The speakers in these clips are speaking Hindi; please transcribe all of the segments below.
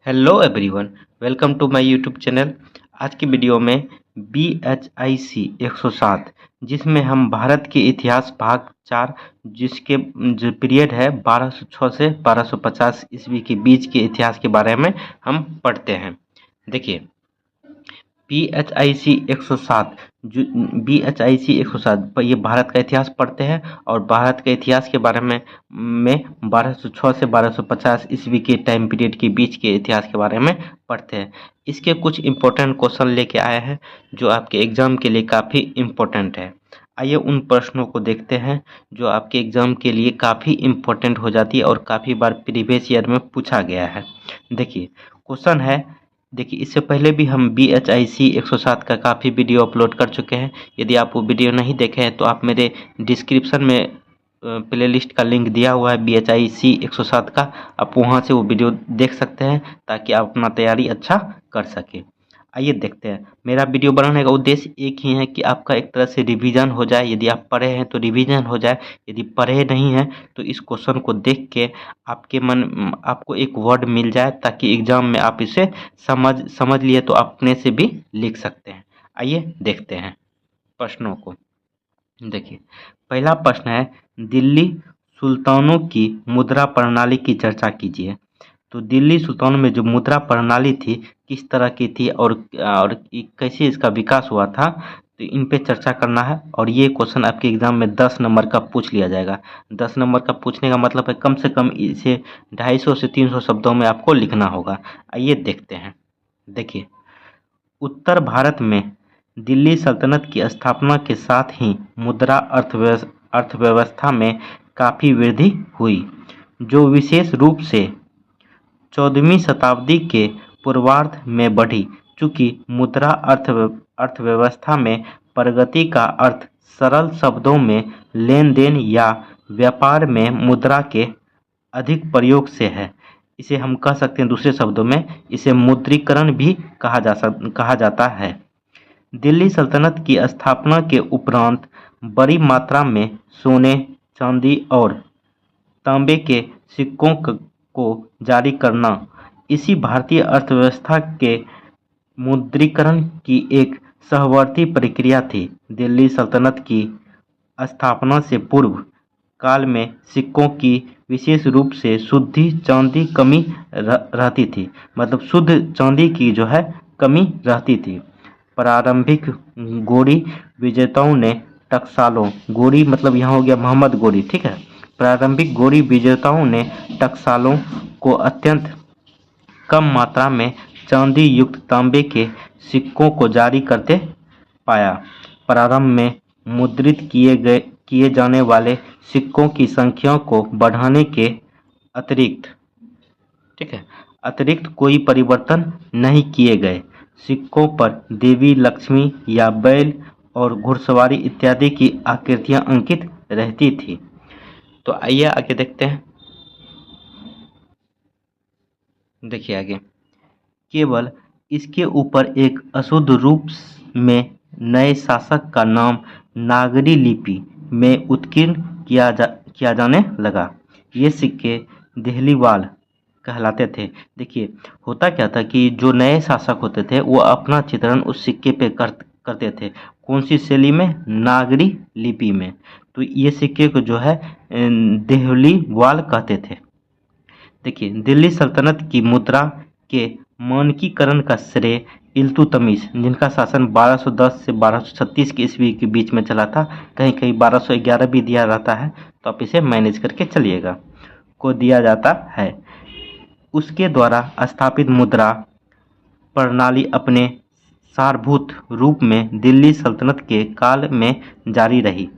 Hello everyone, welcome to my YouTube channel. आज की वीडियो में BHIC 107 जिसमें हम भारत के इतिहास भाग 4 जिसके जो पीरियड है 1206 से 1250 ईस्वी के बीच के इतिहास के बारे में हम पढ़ते हैं। देखिए, BHIC 107 जो BHIC 107 ये भारत का इतिहास पढ़ते हैं और भारत के इतिहास के बारे में 1206 से 1250 ईस्वी के टाइम पीरियड के बीच के इतिहास के बारे में पढ़ते हैं। इसके कुछ इम्पोर्टेंट क्वेश्चन लेके आए हैं जो आपके एग्जाम के लिए काफ़ी इम्पोर्टेंट है। आइए उन प्रश्नों को देखते हैं जो आपके एग्जाम के लिए काफ़ी इम्पोर्टेंट हो जाती है और काफ़ी बार प्रीवियस ईयर में पूछा गया है। देखिए, क्वेश्चन है। देखिए, इससे पहले भी हम BHIC 107 का काफ़ी वीडियो अपलोड कर चुके हैं। यदि आप वो वीडियो नहीं देखे हैं तो आप मेरे डिस्क्रिप्शन में प्लेलिस्ट का लिंक दिया हुआ है BHIC 107 का, आप वहां से वो वीडियो देख सकते हैं ताकि आप अपना तैयारी अच्छा कर सकें। आइए देखते हैं। मेरा वीडियो बनाने का उद्देश्य एक ही है कि आपका एक तरह से रिवीजन हो जाए। यदि आप पढ़े हैं तो रिवीजन हो जाए, यदि पढ़े नहीं हैं तो इस क्वेश्चन को देख के आपको एक वर्ड मिल जाए ताकि एग्जाम में आप इसे समझ लिए तो अपने से भी लिख सकते हैं। आइए देखते हैं प्रश्नों को। देखिए, पहला प्रश्न है, दिल्ली सुल्तानों की मुद्रा प्रणाली की चर्चा कीजिए। तो दिल्ली सुल्तानों में जो मुद्रा प्रणाली थी किस तरह की थी और कैसे इसका विकास हुआ था, तो इन पे चर्चा करना है। और ये क्वेश्चन आपके एग्जाम में 10 नंबर का पूछ लिया जाएगा। 10 नंबर का पूछने का मतलब है कम से कम इसे 250 से 300 शब्दों में आपको लिखना होगा। आइए देखते हैं। देखिए, उत्तर भारत में दिल्ली सल्तनत की स्थापना के साथ ही मुद्रा अर्थव्यवस्था में काफ़ी वृद्धि हुई, जो विशेष रूप से 14वीं शताब्दी के पूर्वार्ध में बढ़ी। चूँकि मुद्रा अर्थव्यवस्था में प्रगति का अर्थ सरल शब्दों में लेन-देन या व्यापार में मुद्रा के अधिक प्रयोग से है, इसे हम कह सकते हैं दूसरे शब्दों में इसे मुद्रीकरण भी कहा जाता है। दिल्ली सल्तनत की स्थापना के उपरांत बड़ी मात्रा में सोने, चांदी और तांबे के सिक्कों को जारी करना इसी भारतीय अर्थव्यवस्था के मुद्रीकरण की एक सहवर्ती प्रक्रिया थी। दिल्ली सल्तनत की स्थापना से पूर्व काल में सिक्कों की विशेष रूप से शुद्ध चांदी कमी रहती थी, मतलब शुद्ध चांदी की जो है कमी रहती थी। प्रारंभिक गोरी विजेताओं ने टकसालों, गोरी मतलब यहाँ हो गया मोहम्मद गोरी, ठीक है। प्रारंभिक गोरी विजेताओं ने टकसालों को अत्यंत कम मात्रा में चांदी युक्त तांबे के सिक्कों को जारी करते पाया। प्रारंभ में मुद्रित किए जाने वाले सिक्कों की संख्या को बढ़ाने के अतिरिक्त, ठीक है, अतिरिक्त कोई परिवर्तन नहीं किए गए। सिक्कों पर देवी लक्ष्मी या बैल और घुड़सवारी इत्यादि की आकृतियां अंकित रहती थी। तो आइए आगे देखते हैं। देखिए आगे, केवल इसके ऊपर एक अशुद्ध रूप में नए शासक का नाम नागरी लिपि में उत्कीर्ण किया जाने लगा। ये सिक्के देहलीवाल कहलाते थे। देखिए, होता क्या था कि जो नए शासक होते थे वो अपना चित्रण उस सिक्के पे करते थे। कौन सी शैली में? नागरी लिपि में। तो ये सिक्के को जो है देहलीवाल कहते थे। देखिए, दिल्ली सल्तनत की मुद्रा के मानकीकरण का श्रेय इल्तुतमिश, जिनका शासन 1210 से 1236 की ईस्वी के बीच में चला था, कहीं कहीं 1211 भी दिया जाता है, तो आप इसे मैनेज करके चलिएगा, को दिया जाता है। उसके द्वारा स्थापित मुद्रा प्रणाली अपने सारभूत रूप में दिल्ली सल्तनत के काल में जारी रही।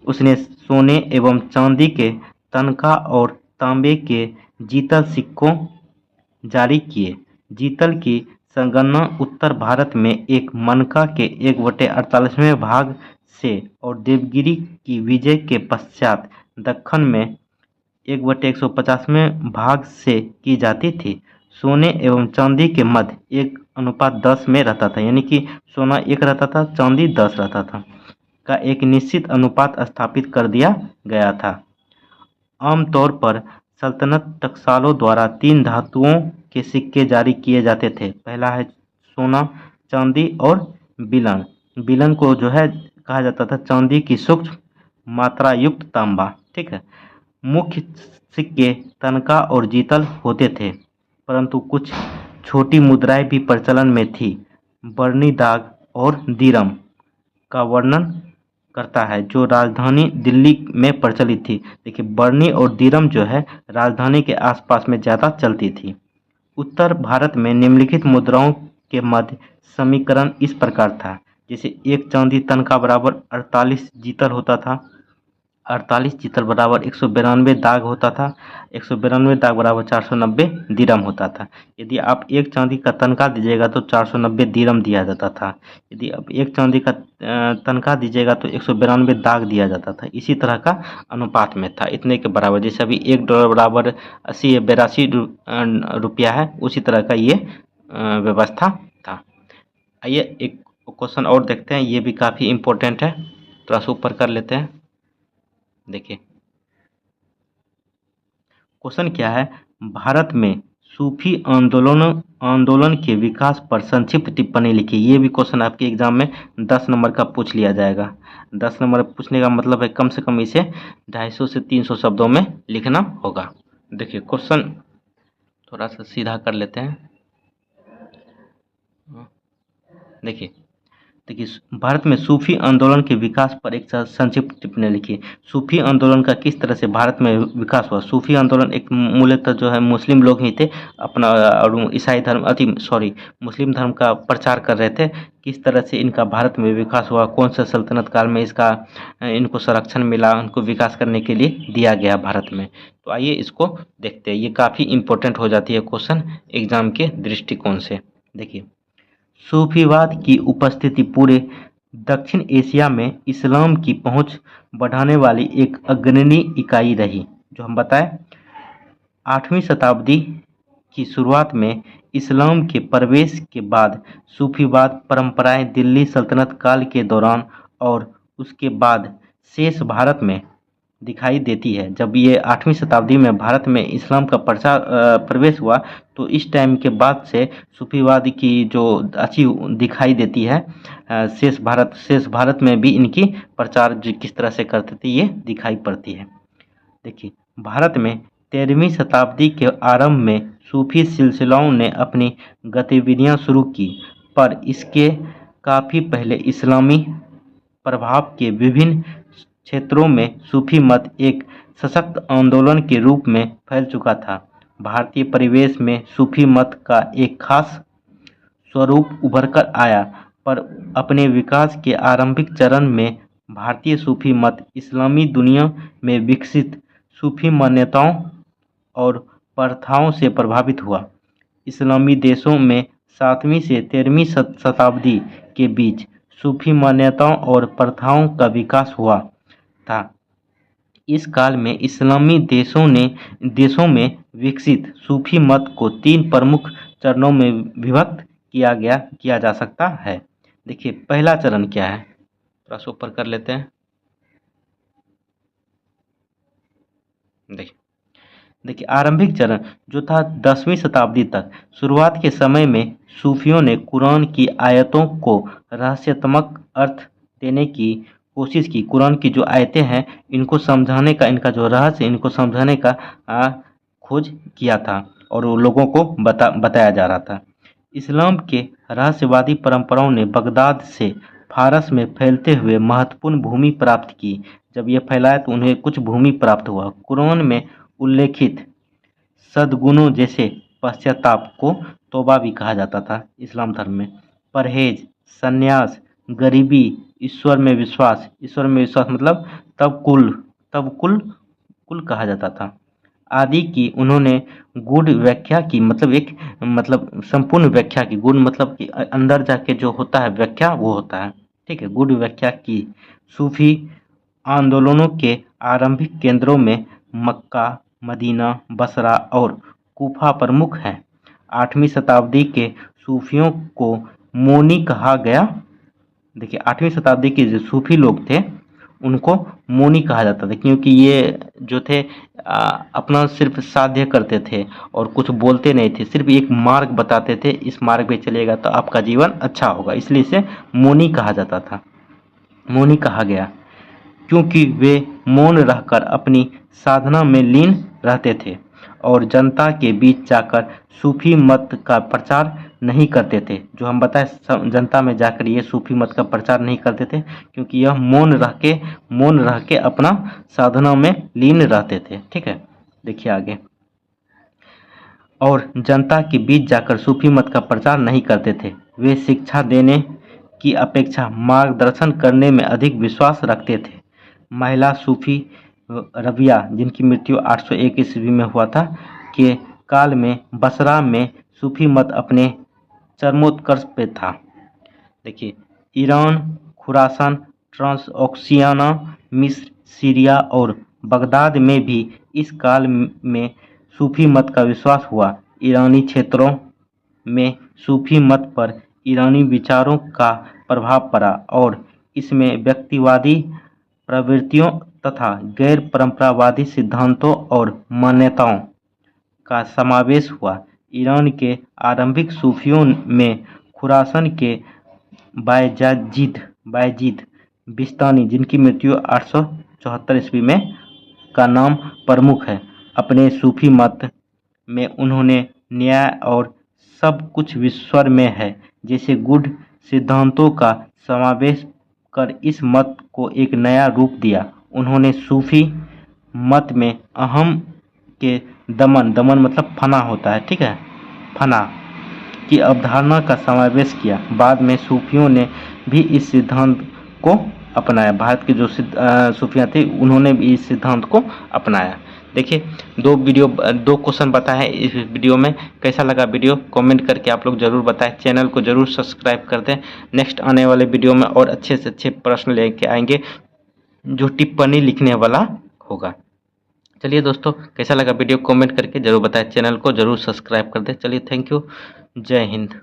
उसने सोने एवं चांदी के तनख्वाह और तांबे के जीतल सिक्कों जारी किए। जीतल की संगणना उत्तर भारत में एक मनका के 1/48वें भाग से और देवगिरी की विजय के पश्चात दक्कन में 1/150वें भाग से की जाती थी। सोने एवं चांदी के मध्य 1:10 में रहता था, यानी कि सोना 1 रहता था, चांदी 10 रहता था, का एक निश्चित अनुपात स्थापित कर दिया गया था। आमतौर पर सल्तनत टकसालों द्वारा 3 धातुओं के सिक्के जारी किए जाते थे। पहला है सोना, चांदी और बिलन। बिलन को जो है कहा जाता था चांदी की सूक्ष्म मात्रा युक्त तांबा। ठीक है। मुख्य सिक्के तनका और जीतल होते थे, परंतु कुछ छोटी मुद्राएं भी प्रचलन में थी। बरनी दाग और दीरम का वर्णन करता है, जो राजधानी दिल्ली में प्रचलित थी। देखिए, बरनी और दीरम जो है राजधानी के आसपास में ज़्यादा चलती थी। उत्तर भारत में निम्नलिखित मुद्राओं के मध्य समीकरण इस प्रकार था। जैसे एक चांदी तनका बराबर 48 जीतल होता था, 48 जीतल बराबर 192 दाग होता था, 192 दाग बराबर 490 दिरम होता था। यदि आप एक चांदी का तनका दीजिएगा तो 490 दिरम दिया जाता था। यदि आप एक चांदी का तनका दीजिएगा तो 192 दाग दिया जाता था। इसी तरह का अनुपात में था, इतने के बराबर। जैसे अभी $1 बराबर 80 या 82 रुपया है, उसी तरह का ये व्यवस्था था। आइए एक क्वेश्चन और देखते हैं, ये भी काफ़ी इम्पोर्टेंट है, थोड़ा सा ऊपर कर लेते हैं। देखिए क्वेश्चन क्या है, भारत में सूफी आंदोलन के विकास पर संक्षिप्त टिप्पणी लिखी। ये भी क्वेश्चन आपके एग्जाम में 10 नंबर का पूछ लिया जाएगा। 10 नंबर पूछने का मतलब है कम से कम इसे 250 से 300 शब्दों में लिखना होगा। देखिए क्वेश्चन थोड़ा सा सीधा कर लेते हैं। देखिए देखिए भारत में सूफी आंदोलन के विकास पर एक संक्षिप्त टिप्पणी लिखी। सूफी आंदोलन का किस तरह से भारत में विकास हुआ। सूफी आंदोलन एक मूलतः जो है मुस्लिम लोग ही थे, अपना और ईसाई धर्म मुस्लिम धर्म का प्रचार कर रहे थे। किस तरह से इनका भारत में विकास हुआ, कौन सा सल्तनत काल में इसका इनको संरक्षण मिला, उनको विकास करने के लिए दिया गया भारत में। तो आइए इसको देखते हैं, ये काफ़ी इंपॉर्टेंट हो जाती है क्वेश्चन एग्जाम के दृष्टिकोण से। देखिए सूफीवाद की उपस्थिति पूरे दक्षिण एशिया में इस्लाम की पहुंच बढ़ाने वाली एक अग्रणी इकाई रही। जो हम बताएं 8वीं शताब्दी की शुरुआत में इस्लाम के प्रवेश के बाद सूफीवाद परंपराएं दिल्ली सल्तनत काल के दौरान और उसके बाद शेष भारत में दिखाई देती है। जब ये 8वीं शताब्दी में भारत में इस्लाम का प्रवेश हुआ तो इस टाइम के बाद से सूफीवाद की जो अच्छी दिखाई देती है, शेष भारत में भी इनकी प्रचार किस तरह से करते थे ये दिखाई पड़ती है। देखिए भारत में 13वीं शताब्दी के आरंभ में सूफी सिलसिलाओं ने अपनी गतिविधियां शुरू की, पर इसके काफ़ी पहले इस्लामी प्रभाव के विभिन्न क्षेत्रों में सूफी मत एक सशक्त आंदोलन के रूप में फैल चुका था। भारतीय परिवेश में सूफी मत का एक खास स्वरूप उभरकर आया, पर अपने विकास के आरंभिक चरण में भारतीय सूफी मत इस्लामी दुनिया में विकसित सूफी मान्यताओं और प्रथाओं से प्रभावित हुआ। इस्लामी देशों में 7वीं से 13वीं शताब्दी के बीच सूफी मान्यताओं और प्रथाओं का विकास हुआ था। इस काल में इस्लामी देशों में विकसित सूफी मत को 3 प्रमुख चरणों में विभक्त किया जा सकता है। देखिए पहला चरण क्या है, थोड़ा सा ऊपर कर लेते हैं। देखिए आरंभिक चरण जो था 10वीं शताब्दी तक, शुरुआत के समय में सूफियों ने कुरान की आयतों को रहस्यात्मक अर्थ देने की कोशिश की। कुरान की जो आयतें हैं इनको समझाने का, इनका जो रहस्य है इनको समझाने का खोज किया था और लोगों को बताया जा रहा था। इस्लाम के रहस्यवादी परंपराओं ने बगदाद से फारस में फैलते हुए महत्वपूर्ण भूमि प्राप्त की। जब ये फैलाया तो उन्हें कुछ भूमि प्राप्त हुआ। कुरान में उल्लेखित सद्गुणों जैसे पश्चाताप को तौबा भी कहा जाता था इस्लाम धर्म में, परहेज, संन्यास, गरीबी, ईश्वर में विश्वास मतलब तवक्कुल कहा जाता था आदि की उन्होंने गूढ़ व्याख्या की। मतलब संपूर्ण व्याख्या की। गूढ़ मतलब कि अंदर जाके जो होता है व्याख्या वो होता है, ठीक है, गूढ़ व्याख्या की। सूफी आंदोलनों के आरंभिक केंद्रों में मक्का, मदीना, बसरा और कूफा प्रमुख हैं। 8वीं शताब्दी के सूफियों को मोनी कहा गया। देखिए 8वीं शताब्दी के जो सूफी लोग थे उनको मौनी कहा जाता था, क्योंकि ये जो थे अपना सिर्फ साध्य करते थे और कुछ बोलते नहीं थे, सिर्फ एक मार्ग बताते थे, इस मार्ग पे चलेगा तो आपका जीवन अच्छा होगा, इसलिए इसे मौनी कहा जाता था, मौनी कहा गया, क्योंकि वे मौन रहकर अपनी साधना में लीन रहते थे और जनता के बीच जाकर सूफी मत का प्रचार नहीं करते थे। जो हम बताए, जनता में जाकर ये सूफी मत का प्रचार नहीं करते थे, क्योंकि यह मौन रह के अपना साधना में लीन रहते थे। ठीक है, देखिए आगे। और जनता के बीच जाकर सूफी मत का प्रचार नहीं करते थे। वे शिक्षा देने की अपेक्षा मार्गदर्शन करने में अधिक विश्वास रखते थे। महिला सूफी रबिया, जिनकी मृत्यु 801 ईस्वी में हुआ था, के काल में बसरा में सूफी मत अपने चरमोत्कर्ष पे था। देखिए, ईरान, खुरासान, ट्रांसओक्सियाना, मिस्र, सीरिया और बगदाद में भी इस काल में सूफी मत का विश्वास हुआ। ईरानी क्षेत्रों में सूफी मत पर ईरानी विचारों का प्रभाव पड़ा और इसमें व्यक्तिवादी प्रवृत्तियों तथा गैर परंपरावादी सिद्धांतों और मान्यताओं का समावेश हुआ। ईरान के आरंभिक सूफियों में खुरासान के बायजीद बिस्तानी, जिनकी मृत्यु 874 ईस्वी में, का नाम प्रमुख है। अपने सूफी मत में उन्होंने न्याय और सब कुछ ईश्वर में है जैसे गूढ़ सिद्धांतों का समावेश कर इस मत को एक नया रूप दिया। उन्होंने सूफी मत में अहम के दमन मतलब फना होता है, ठीक है, फना की अवधारणा का समावेश किया। बाद में सूफियों ने भी इस सिद्धांत को अपनाया। भारत के जो सूफियाँ थे उन्होंने भी इस सिद्धांत को अपनाया। देखिए, दो क्वेश्चन बताए हैं इस वीडियो में। कैसा लगा वीडियो कमेंट करके आप लोग ज़रूर बताएं। चैनल को ज़रूर सब्सक्राइब कर दें। नेक्स्ट आने वाले वीडियो में और अच्छे से अच्छे प्रश्न लेके आएंगे जो टिप्पणी लिखने वाला होगा। चलिए दोस्तों, कैसा लगा वीडियो कमेंट करके ज़रूर बताएं। चैनल को ज़रूर सब्सक्राइब कर दें। चलिए, थैंक यू, जय हिंद।